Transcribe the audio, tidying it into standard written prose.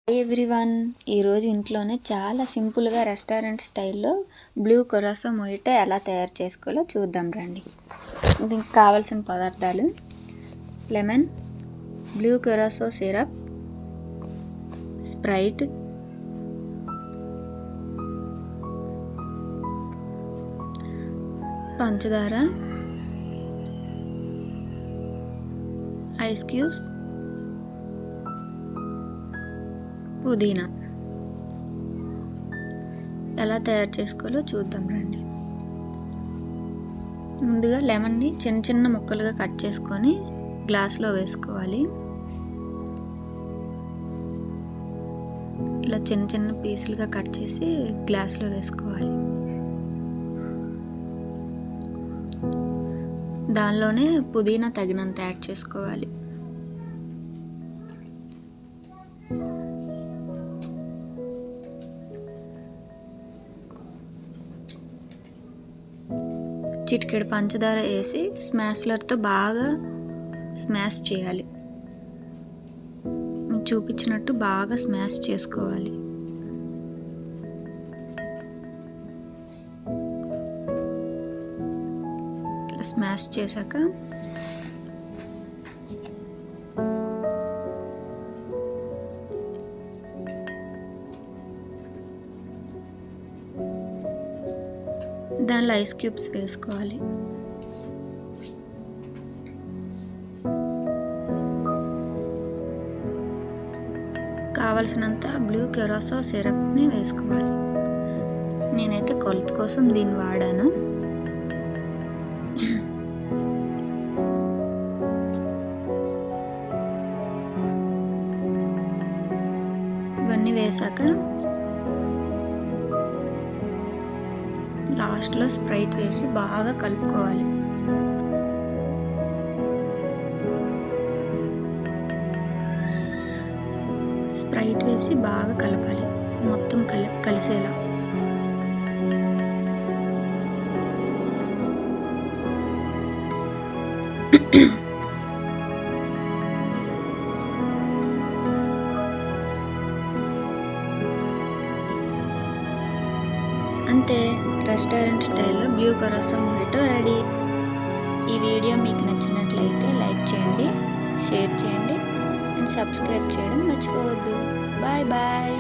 Hi everyone, ఈరోజు ఇంట్లోనే చాలా సింపుల్గా రెస్టారెంట్ స్టైల్లో బ్లూ కొరాసో మొజిటో ఎలా తయారు చేసుకోవాలో చూద్దాం రండి. దీనికి కావాల్సిన పదార్థాలు: లెమన్, బ్లూ కొరాసో సిరప్, స్ప్రైట్, పంచదార, ఐస్ క్యూబ్స్, పుదీనా. ఎలా తయారు చేసుకోవాలో చూద్దాం రండి. ముందుగా లెమన్ని చిన్న చిన్న ముక్కలుగా కట్ చేసుకొని గ్లాస్లో వేసుకోవాలి. ఇలా చిన్న చిన్న పీసులుగా కట్ చేసి గ్లాస్లో వేసుకోవాలి. దానిలోనే పుదీనా తగినంత యాడ్ చేసుకోవాలి. చిటికెడు పంచదార వేసి స్మాష్లర్తో బాగా స్మాష్ చేయాలి. చూపించినట్టు బాగా స్మాష్ చేసుకోవాలి. ఇలా స్మాష్ చేశాక దానిలో ఐస్ క్యూబ్స్ వేసుకోవాలి. కావలసినంత బ్లూ కొరాసో సిరప్ని వేసుకోవాలి. నేనైతే కొలత కోసం దీన్ని వాడాను. ఇవన్నీ వేసాక లాస్ట్లో స్ప్రైట్ వేసి బాగా కలుపుకోవాలి. స్ప్రైట్ వేసి బాగా కలపాలి, మొత్తం కలిసేలా. అంతే, రెస్టారెంట్ స్టైల్లో బ్లూ కొరాసో మొజిటో రెడీ. ఈ వీడియో మీకు నచ్చినట్లయితే లైక్ చేయండి, షేర్ చేయండి అండ్ సబ్స్క్రైబ్ చేయడం మర్చిపోవద్దు. Bye bye.